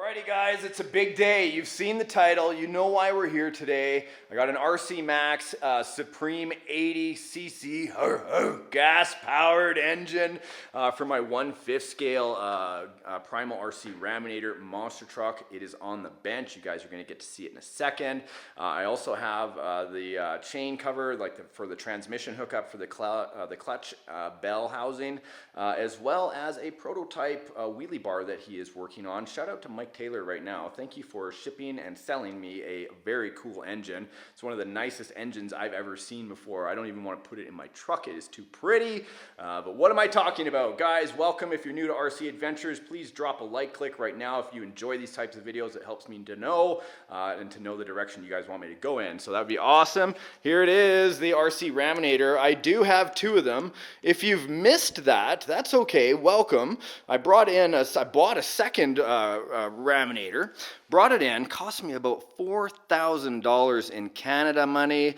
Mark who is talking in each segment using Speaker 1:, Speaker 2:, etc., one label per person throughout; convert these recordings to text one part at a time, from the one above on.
Speaker 1: Alrighty guys, it's a big day. You've seen the title, you know why we're here today. I got an RCMax Supreme 80cc gas powered engine for my 1/5 scale Primal RC Raminator monster truck. It is on the bench. You guys are going to get to see it in a second. I also have the chain cover for the transmission hookup for the clutch bell housing, as well as a prototype wheelie bar that he is working on. Shout out to Mike Taylor right now. Thank you for shipping and selling me a very cool engine. It's one of the nicest engines I've ever seen before. I don't even want to put it in my truck. It is too pretty. But what am I talking about? Guys, welcome. If you're new to RC Adventures, please drop a like click right now. If you enjoy these types of videos, it helps me to know and to know the direction you guys want me to go in. So that would be awesome. Here it is, the RC Raminator. I do have two of them. If you've missed that, that's okay. Welcome. I bought a second Raminator, brought it in, cost me about $4,000 in Canada money.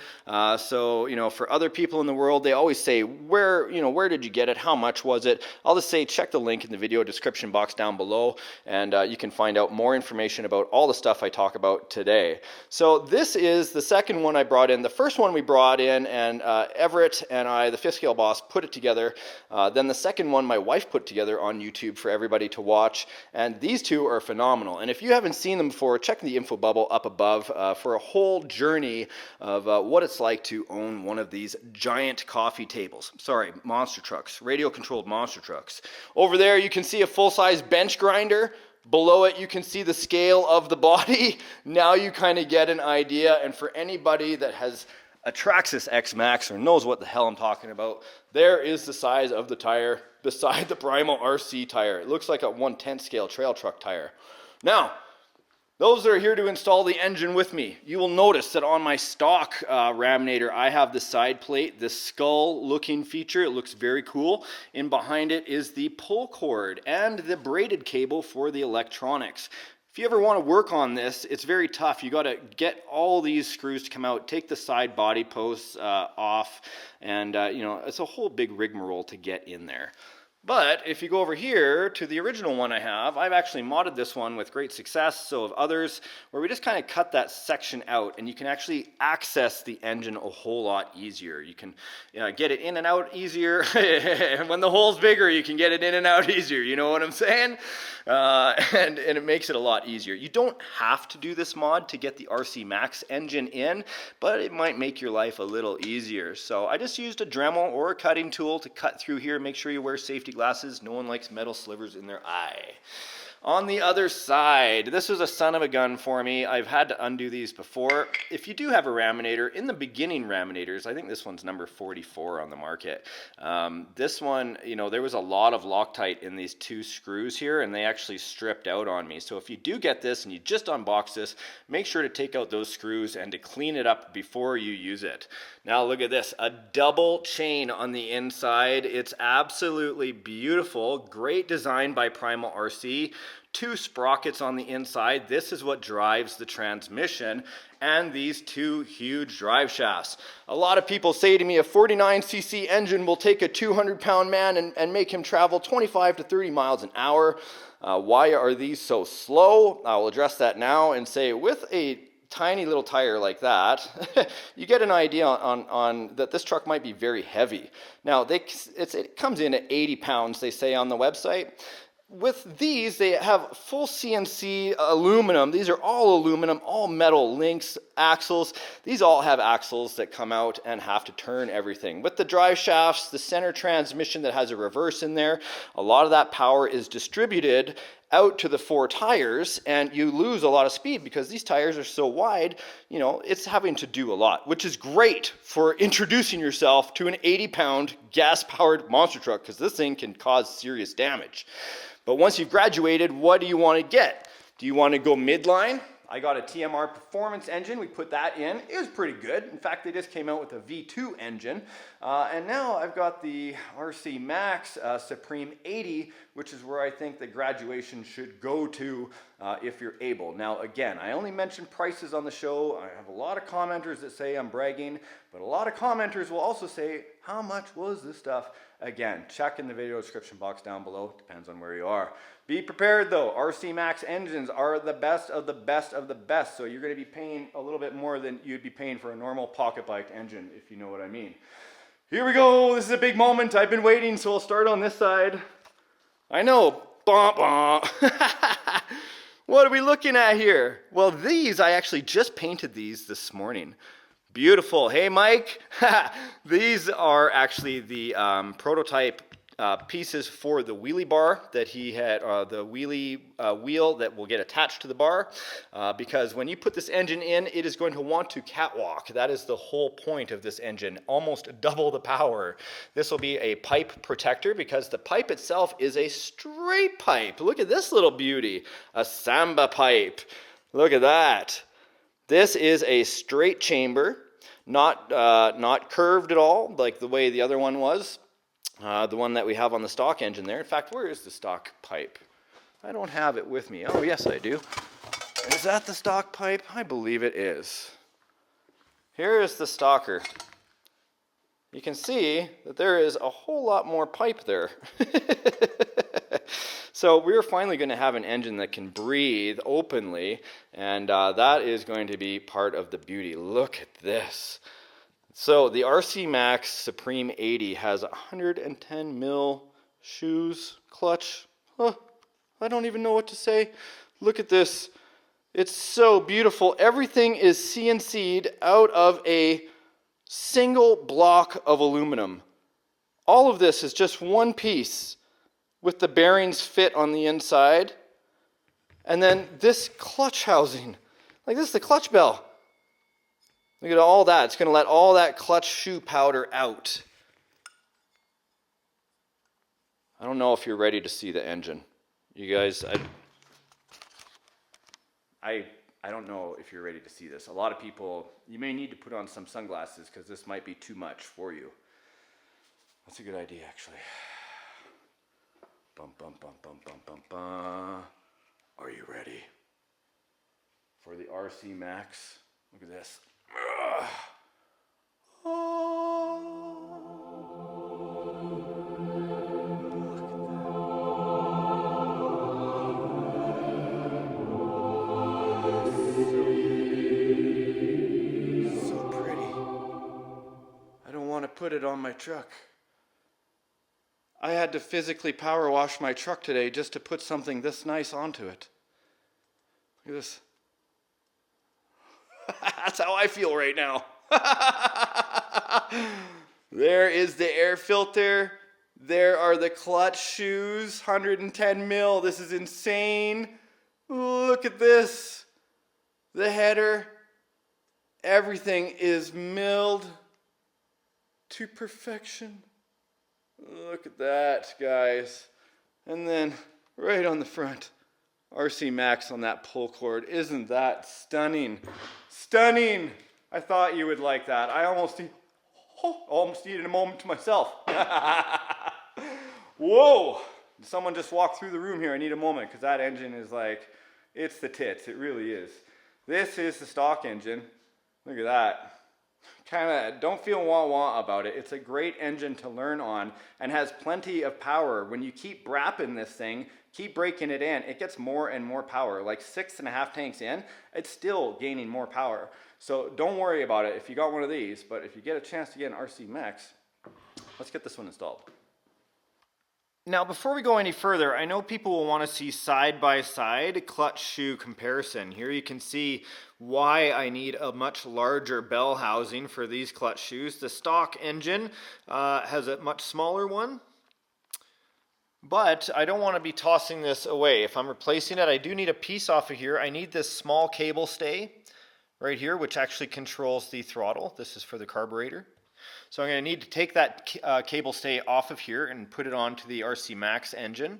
Speaker 1: So, you know, for other people in the world, they always say, where did you get it? How much was it? I'll just say, check the link in the video description box down below, and you can find out more information about all the stuff I talk about today. So this is the second one I brought in. The first one we brought in, and Everett and I, the 5th scale boss, put it together. Then the second one my wife put together on YouTube for everybody to watch, and these two are phenomenal. And if you haven't seen them before, check the info bubble up above for a whole journey of what it's like to own one of these giant coffee tables. Sorry, monster trucks, radio controlled monster trucks. Over there you can see a full-size bench grinder. Below it you can see the scale of the body. Now you kind of get an idea, and for anybody that has a Traxxas X Max or knows what the hell I'm talking about, there is the size of the tire beside the Primal RC tire. It looks like a 1/10 scale trail truck tire. Now, those that are here to install the engine with me, you will notice that on my stock Raminator, I have the side plate, this skull looking feature. It looks very cool. And behind it is the pull cord and the braided cable for the electronics. If you ever want to work on this, it's very tough. You got to get all these screws to come out, take the side body posts off, and you know, it's a whole big rigmarole to get in there. But if you go over here to the original one I have, I've actually modded this one with great success, so have others, where we just kind of cut that section out and you can actually access the engine a whole lot easier. You can get it in and out easier. When the hole's bigger, you can get it in and out easier. You know what I'm saying? And it makes it a lot easier. You don't have to do this mod to get the RCMax engine in, but it might make your life a little easier. So I just used a Dremel or a cutting tool to cut through here. Make sure you wear safety glasses. No one likes metal slivers in their eye. On the other side, this was a son of a gun for me. I've had to undo these before. If you do have a Raminator, in the beginning Raminators, I think this one's number 44 on the market. This one, you know, there was a lot of Loctite in these two screws here, and they actually stripped out on me. So if you do get this and you just unbox this, make sure to take out those screws and to clean it up before you use it. Now look at this, a double chain on the inside. It's absolutely beautiful. Great design by Primal RC. 2 sprockets on the inside. This is what drives the transmission, and these 2 huge drive shafts. A lot of people say to me a 49cc engine will take a 200-pound man and make him travel 25 to 30 miles an hour. Why are these so slow? I will address that now and say with a tiny little tire like that, you get an idea on that this truck might be very heavy. Now, it comes in at 80 pounds, they say on the website. With these, they have full CNC aluminum. These are all aluminum, all metal links, axles. These all have axles that come out and have to turn everything. With the drive shafts, the center transmission that has a reverse in there, a lot of that power is distributed out to the 4 tires, and you lose a lot of speed because these tires are so wide, you know, it's having to do a lot, which is great for introducing yourself to an 80-pound gas-powered monster truck, because this thing can cause serious damage. But once you've graduated, what do you want to get? Do you want to go midline? I got a TMR performance engine. We put that in. It was pretty good. In fact, they just came out with a V2 engine. And now I've got the RCMax Supreme 80, which is where I think the graduation should go to if you're able. Now, again, I only mention prices on the show. I have a lot of commenters that say I'm bragging, but a lot of commenters will also say, how much was this stuff? Again, check in the video description box down below. Depends on where you are. Be prepared though. RCMax engines are the best of the best of the best. So you're going to be paying a little bit more than you'd be paying for a normal pocket bike engine, if you know what I mean. Here we go. This is a big moment. I've been waiting, so we'll start on this side. I know. Bah, bah. What are we looking at here? Well, these, I actually just painted these this morning. Beautiful. Hey, Mike. These are actually the prototype pieces for the wheelie bar that he had, the wheelie wheel that will get attached to the bar, because when you put this engine in, it is going to want to catwalk. That is the whole point of this engine, almost double the power. This will be a pipe protector because the pipe itself is a straight pipe. Look at this little beauty, a SAMBA pipe. Look at that. This is a straight chamber, not curved at all like the way the other one was. The one that we have on the stock engine there. In fact, where is the stock pipe? I don't have it with me. Oh, yes, I do. Is that the stock pipe? I believe it is. Here is the stocker. You can see that there is a whole lot more pipe there. So we're finally going to have an engine that can breathe openly, and that is going to be part of the beauty. Look at this. So the RCMax Supreme 80 has 110 mil shoes, clutch. Oh, I don't even know what to say. Look at this. It's so beautiful. Everything is CNC'd out of a single block of aluminum. All of this is just one piece with the bearings fit on the inside. And then this clutch housing, like this is the clutch bell. Look at all that. It's going to let all that clutch shoe powder out. I don't know if you're ready to see the engine. You guys, I don't know if you're ready to see this. A lot of people, you may need to put on some sunglasses because this might be too much for you. That's a good idea, actually. Bum, bum, bum, bum, bum, bum, bum. Are you ready for the RCMax? Look at this. So pretty. I don't want to put it on my truck. I had to physically power wash my truck today just to put something this nice onto it. Look at this. That's how I feel right now. There is the air filter. There are the clutch shoes, 110 mil. This is insane. Look at this. The header. Everything is milled to perfection. Look at that, guys. And then right on the front, RCMax on that pull cord. Isn't that stunning? Stunning! I thought you would like that. I almost needed a moment to myself. Whoa! Someone just walked through the room here. I need a moment because that engine is like, it's the tits. It really is. This is the stock engine. Look at that. Kind of don't feel wah-wah about it. It's a great engine to learn on and has plenty of power. When you keep brapping this thing, keep breaking it in, it gets more and more power. Like 6.5 tanks in, it's still gaining more power. So don't worry about it if you got one of these, but if you get a chance to get an RCMax, let's get this one installed. Now, before we go any further, I know people will want to see side-by-side clutch shoe comparison. Here you can see why I need a much larger bell housing for these clutch shoes. The stock engine has a much smaller one, but I don't want to be tossing this away. If I'm replacing it, I do need a piece off of here. I need this small cable stay right here, which actually controls the throttle. This is for the carburetor. So I'm going to need to take that cable stay off of here and put it onto the RCMax engine.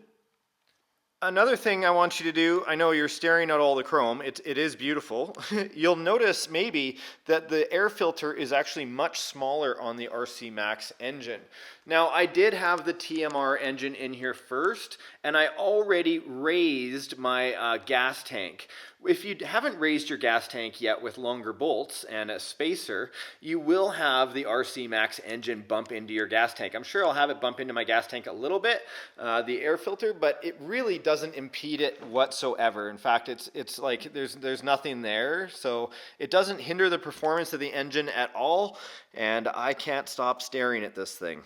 Speaker 1: Another thing I want you to do, I know you're staring at all the chrome, it is beautiful. You'll notice maybe that the air filter is actually much smaller on the RCMax engine. Now, I did have the TMR engine in here first, and I already raised my gas tank. If you haven't raised your gas tank yet with longer bolts and a spacer, you will have the RCMax engine bump into your gas tank. I'm sure I'll have it bump into my gas tank a little bit, the air filter, but it really doesn't impede it whatsoever. In fact, it's like there's nothing there, so it doesn't hinder the performance of the engine at all, and I can't stop staring at this thing.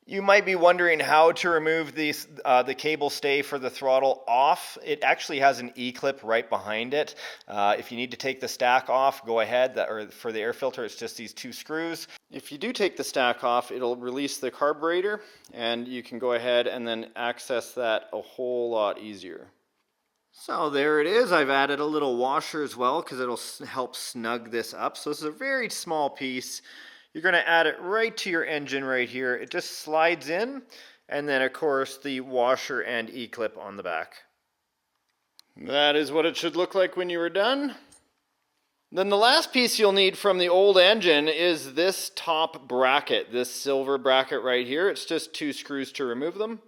Speaker 1: You might be wondering how to remove the cable stay for the throttle off. It actually has an E-clip right behind it. If you need to take the stack off, go ahead. Or for the air filter, it's just these 2 screws. If you do take the stack off, it'll release the carburetor, and you can go ahead and then access that a whole lot easier. So there it is. I've added a little washer as well because it'll help snug this up. So this is a very small piece. You're going to add it right to your engine right here. It just slides in, and then of course the washer and E-clip on the back. That is what it should look like when you are done. Then the last piece you'll need from the old engine is this top bracket, this silver bracket right here. It's just 2 screws to remove them.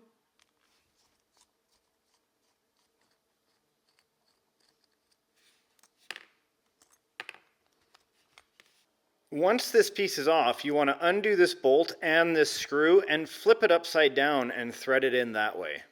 Speaker 1: Once this piece is off, you want to undo this bolt and this screw and flip it upside down and thread it in that way.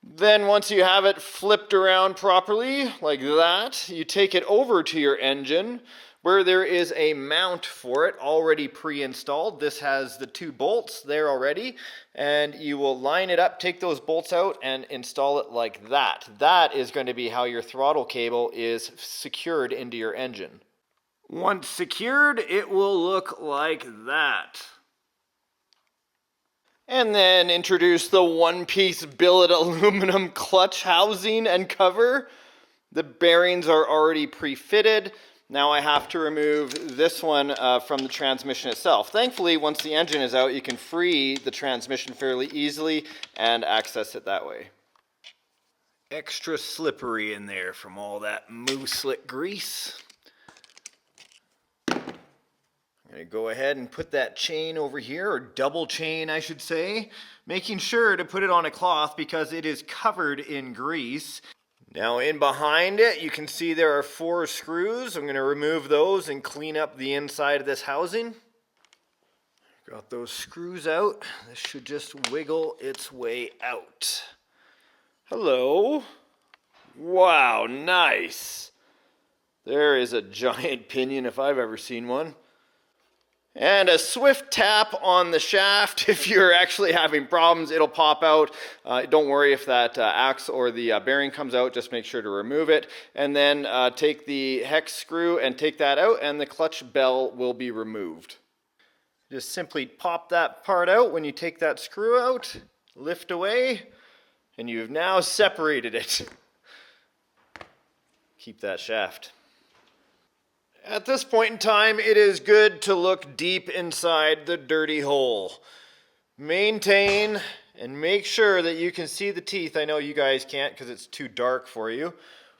Speaker 1: Then once you have it flipped around properly, like that, you take it over to your engine where there is a mount for it already pre-installed. This has the 2 bolts there already, and you will line it up, take those bolts out, and install it like that. That is going to be how your throttle cable is secured into your engine. Once secured, it will look like that. And then introduce the 1-piece billet aluminum clutch housing and cover. The bearings are already pre-fitted. Now I have to remove this one from the transmission itself. Thankfully, once the engine is out, you can free the transmission fairly easily and access it that way. Extra slippery in there from all that moose-slick grease. I'm going to go ahead and put that chain over here, or double chain I should say, making sure to put it on a cloth because it is covered in grease. Now in behind it you can see there are 4 screws. I'm going to remove those and clean up the inside of this housing. Got those screws out. This should just wiggle its way out. Hello. Wow, nice. There is a giant pinion if I've ever seen one. And a swift tap on the shaft. If you're actually having problems, it'll pop out. Don't worry if that axe or the bearing comes out, just make sure to remove it. And then take the hex screw and take that out, and the clutch bell will be removed. Just simply pop that part out when you take that screw out, lift away, and you've now separated it. Keep that shaft. At this point in time, it is good to look deep inside the dirty hole. Maintain and make sure that you can see the teeth. I know you guys can't because it's too dark for you,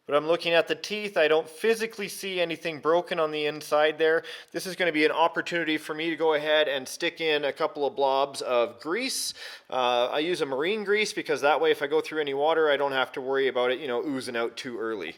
Speaker 1: but I'm looking at the teeth. I don't physically see anything broken on the inside there. This is going to be an opportunity for me to go ahead and stick in a couple of blobs of grease. I use a marine grease because that way if I go through any water, I don't have to worry about it, oozing out too early.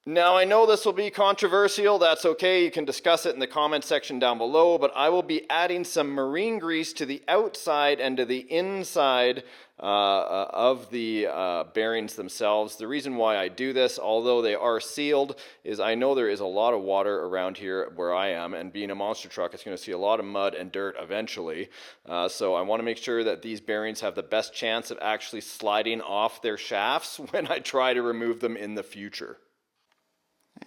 Speaker 1: Now, I know this will be controversial. That's okay. You can discuss it in the comment section down below, but I will be adding some marine grease to the outside and to the inside of the bearings themselves. The reason why I do this, although they are sealed, is I know there is a lot of water around here where I am, and being a monster truck, it's going to see a lot of mud and dirt eventually. So I want to make sure that these bearings have the best chance of actually sliding off their shafts when I try to remove them in the future.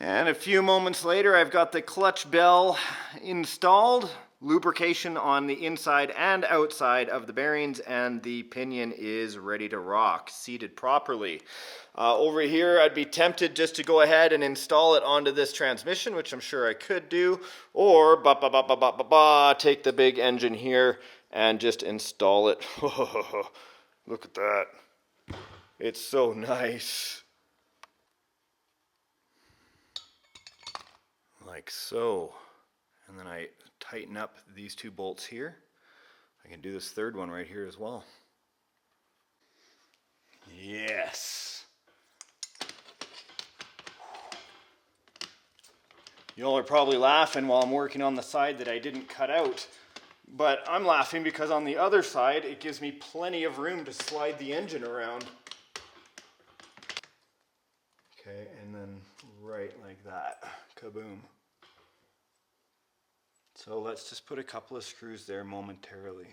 Speaker 1: And a few moments later, I've got the clutch bell installed, lubrication on the inside and outside of the bearings, and the pinion is ready to rock, seated properly. Over here, I'd be tempted just to go ahead and install it onto this transmission, which I'm sure I could do, or take the big engine here and just install it. Look at that. It's so nice. Like so. and then I tighten up these 2 bolts here. I can do this 3rd one right here as well. Yes. Y'all are probably laughing while I'm working on the side that I didn't cut out, but I'm laughing because on the other side it gives me plenty of room to slide the engine around. Okay, and then right like that, kaboom. So let's just put a couple of screws there momentarily,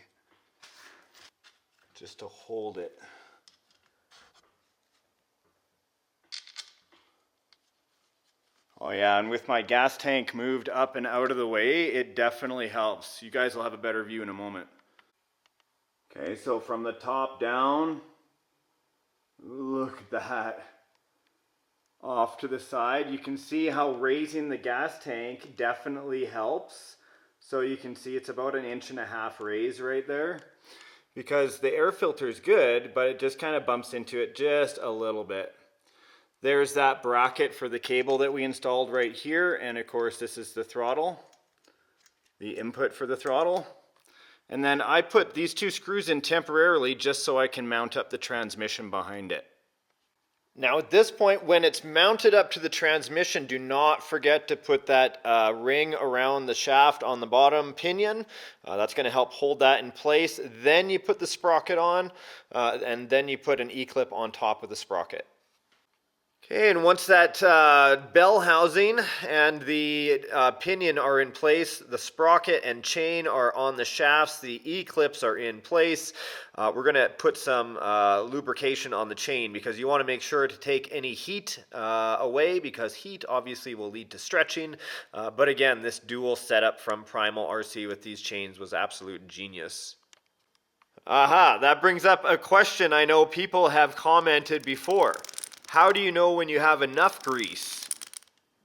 Speaker 1: just to hold it. Oh yeah, and with my gas tank moved up and out of the way, it definitely helps. You guys will have a better view in a moment. Okay, so from the top down, look at that. Off to the side, you can see how raising the gas tank definitely helps. So you can see it's about 1.5 inches raise right there. Because the air filter is good, but it just kind of bumps into it just a little bit. There's that bracket for the cable that we installed right here, and of course this is the throttle, the input for the throttle. And then I put these 2 screws in temporarily just so I can mount up the transmission behind it. Now at this point, when it's mounted up to the transmission, do not forget to put that ring around the shaft on the bottom pinion. That's going to help hold that in place. Then you put the sprocket on, and then you put an E-clip on top of the sprocket. Okay, and once that bell housing and the pinion are in place, the sprocket and chain are on the shafts, the E-clips are in place, we're going to put some lubrication on the chain because you want to make sure to take any heat away, because heat obviously will lead to stretching. But again, this dual setup from Primal RC with these chains was absolute genius. Aha, that brings up a question I know people have commented before. How do you know when you have enough grease?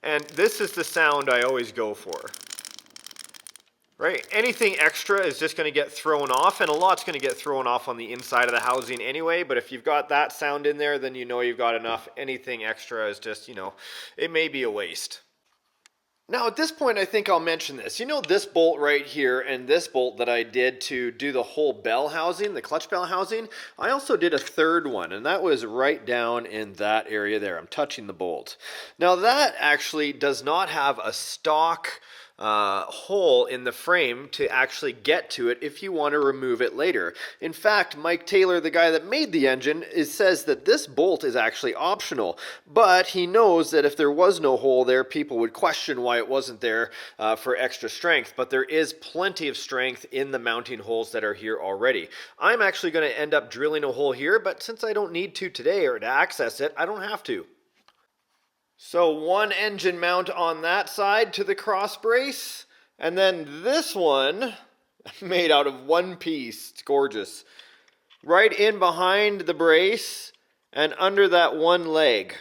Speaker 1: And this is the sound I always go for. Right? Anything extra is just going to get thrown off, and a lot's going to get thrown off on the inside of the housing anyway, but if you've got that sound in there, then you know you've got enough. Anything extra is just, you know, it may be a waste. Now at this point I think I'll mention this. You know this bolt right here and this bolt that I did to do the whole bell housing, the clutch bell housing, I also did a 3rd one, and that was right down in that area there. I'm touching the bolt. Now that actually does not have a stock hole in the frame to actually get to it if you want to remove it later. In fact, Mike Taylor, the guy that made the engine, says that this bolt is actually optional, but he knows that if there was no hole there, people would question why it wasn't there for extra strength, but there is plenty of strength in the mounting holes that are here already. I'm actually going to end up drilling a hole here, but since I don't need to today or to access it, I don't have to. So 1 engine mount on that side to the cross brace, and then this one made out of 1 piece. It's gorgeous. Right in behind the brace and under that 1 leg.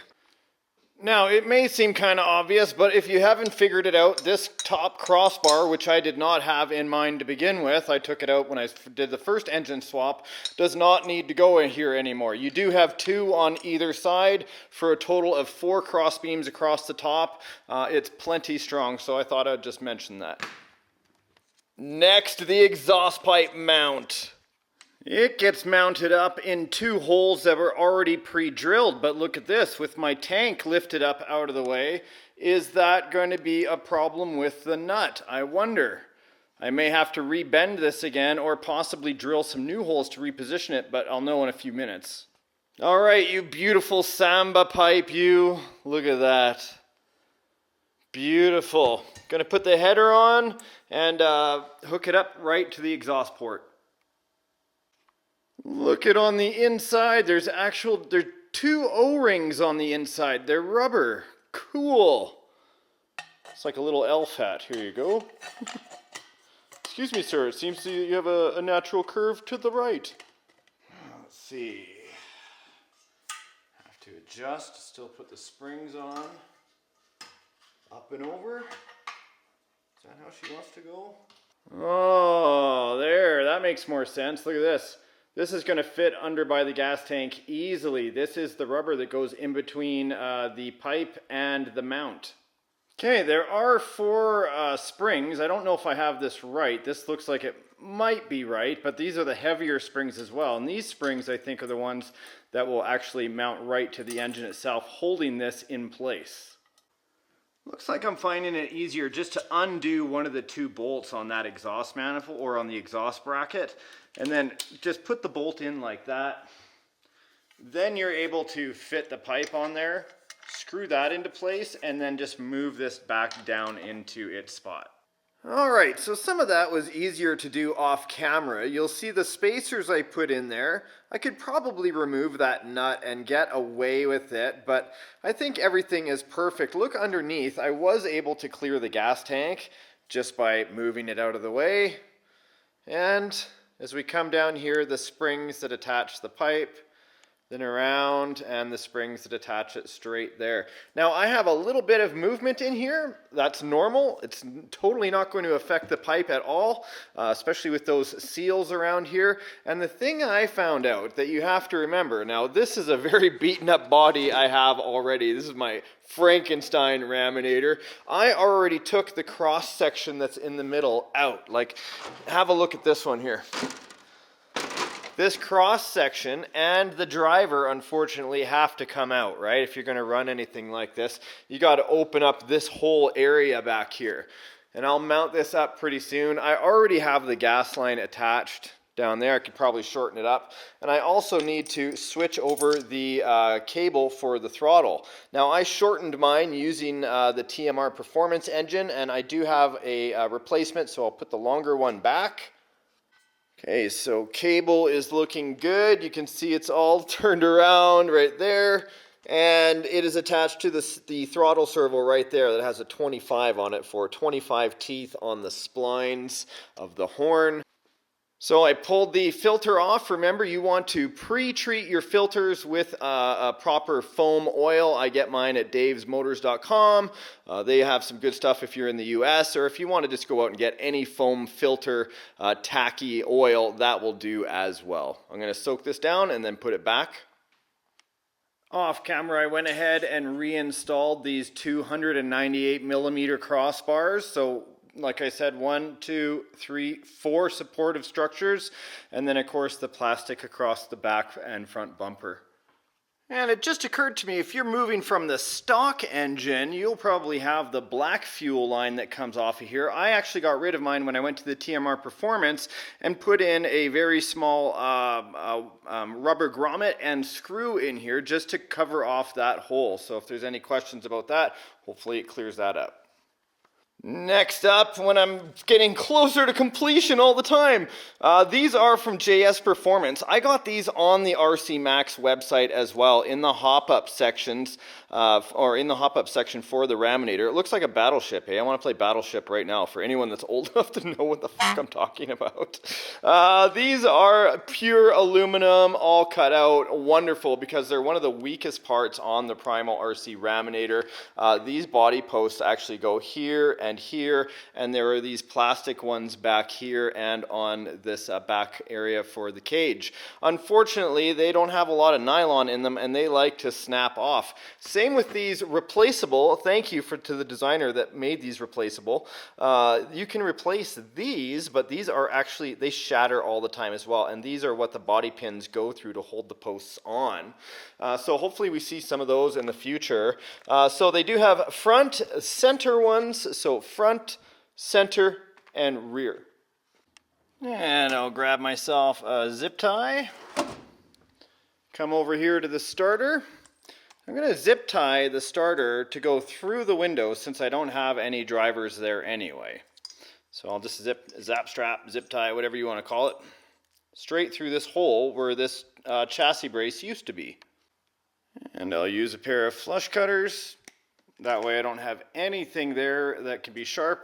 Speaker 1: Now it may seem kind of obvious, but if you haven't figured it out, this top crossbar, which I did not have in mind to begin with, I took it out when I did the first engine swap, does not need to go in here anymore. You do have 2 on either side for a total of 4 cross beams across the top. It's plenty strong, so I thought I'd just mention that. Next, the exhaust pipe mount. It gets mounted up in 2 holes that were already pre-drilled, but look at this, with my tank lifted up out of the way, is that going to be a problem with the nut? I wonder. I may have to rebend this again or possibly drill some new holes to reposition it, but I'll know in a few minutes. All right, you beautiful SAMBA pipe, you. Look at that. Beautiful. Gonna put the header on and hook it up right to the exhaust port. Look at on the inside, there's 2 O-rings on the inside. They're rubber. Cool. It's like a little elf hat. Here you go. Excuse me, sir. It seems you have a natural curve to the right. Let's see. Have to adjust. Still put the springs on. Up and over. Is that how she wants to go? Oh, there. That makes more sense. Look at this. This is going to fit under by the gas tank easily. This is the rubber that goes in between the pipe and the mount.
Speaker 2: Okay, there are 4 springs. I don't know if I have this right. This looks like it might be right, but these are the heavier springs as well. And these springs, I think, are the ones that will actually mount right to the engine itself, holding this in place. Looks like I'm finding it easier just to undo one of the 2 bolts on that exhaust manifold or on the exhaust bracket, and then just put the bolt in like that. Then you're able to fit the pipe on there, screw that into place, and then just move this back down into its spot. Alright, so some of that was easier to do off camera. You'll see the spacers I put in there. I could probably remove that nut and get away with it, but I think everything is perfect. Look underneath. I was able to clear the gas tank just by moving it out of the way. And as we come down here, the springs that attach the pipe, then around, and the springs that attach it straight there. Now I have a little bit of movement in here. That's normal. It's totally not going to affect the pipe at all, especially with those seals around here. And the thing I found out that you have to remember, now this is a very beaten up body I have already. This is my Frankenstein Raminator. I already took the cross section that's in the middle out. Like, have a look at this one here. This cross section and the driver unfortunately have to come out, right? If you're going to run anything like this, you got to open up this whole area back here. And I'll mount this up pretty soon. I already have the gas line attached down there. I could probably shorten it up. And I also need to switch over the cable for the throttle. Now I shortened mine using the TMR Performance engine, and I do have a replacement, so I'll put the longer one back. Okay, so cable is looking good. You can see it's all turned around right there. And it is attached to the throttle servo right there that has a 25 on it for 25 teeth on the splines of the horn. So I pulled the filter off. Remember, you want to pre-treat your filters with a proper foam oil. I get mine at davesmotors.com. They have some good stuff if you're in the US, or if you want to just go out and get any foam filter tacky oil, that will do as well. I'm going to soak this down and then put it back. Off camera, I went ahead and reinstalled these 298 millimeter crossbars. So like I said, 1, 2, 3, 4 supportive structures, and then of course the plastic across the back and front bumper. And it just occurred to me, if you're moving from the stock engine, you'll probably have the black fuel line that comes off of here. I actually got rid of mine when I went to the TMR Performance and put in a very small rubber grommet and screw in here just to cover off that hole. So if there's any questions about that, hopefully it clears that up. Next up, when I'm getting closer to completion all the time, these are from JS Performance. I got these on the RCMax website as well in the hop-up sections, or in the hop-up section for the Raminator. It looks like a battleship, hey? I want to play Battleship right now for anyone that's old enough to know what the fuck I'm talking about. These are pure aluminum, all cut out, wonderful, because they're one of the weakest parts on the Primal RC Raminator. These body posts actually go here and here, and there are these plastic ones back here and on this back area for the cage. Unfortunately, they don't have a lot of nylon in them, and they like to snap off. Same with these replaceable. Thank you to the designer that made these replaceable. You can replace these, but these are actually, they shatter all the time as well, and these are what the body pins go through to hold the posts on. So hopefully we see some of those in the future. So they do have front, center ones, so front, center, and rear. And I'll grab myself a zip tie. Come over here to the starter. I'm going to zip tie the starter to go through the window since I don't have any drivers there anyway. So I'll just zip tie, whatever you want to call it, straight through this hole where this chassis brace used to be. And I'll use a pair of flush cutters. That way I don't have anything there that can be sharp.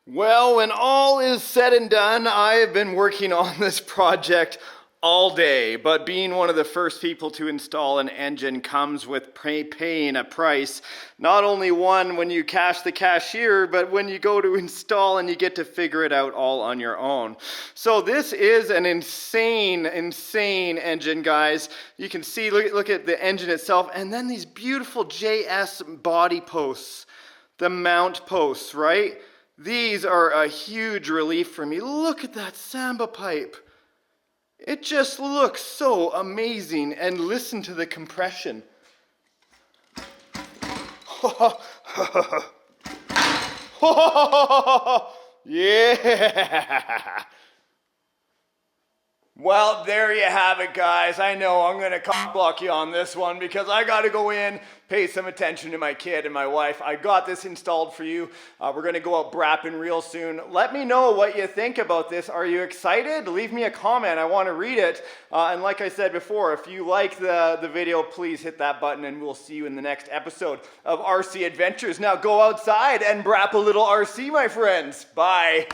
Speaker 2: Well, when all is said and done, I have been working on this project all day, but being one of the first people to install an engine comes with paying a price. Not only one when you cash the cashier, but when you go to install and you get to figure it out all on your own. So this is an insane engine, guys. You can see, look at the engine itself, and then these beautiful JS body posts. the mount posts, right? These are a huge relief for me. Look at that SAMBA pipe. It just looks so amazing, and listen to the compression. Yeah!
Speaker 1: Well, there you have it, guys. I know I'm going to cock block you on this one because I got to go in, pay some attention to my kid and my wife. I got this installed for you. We're going to go out brapping real soon. Let me know what you think about this. Are you excited? Leave me a comment. I want to read it. And like I said before, if you like the video, please hit that button and we'll see you in the next episode of RC Adventures. Now go outside and brap a little RC, my friends. Bye.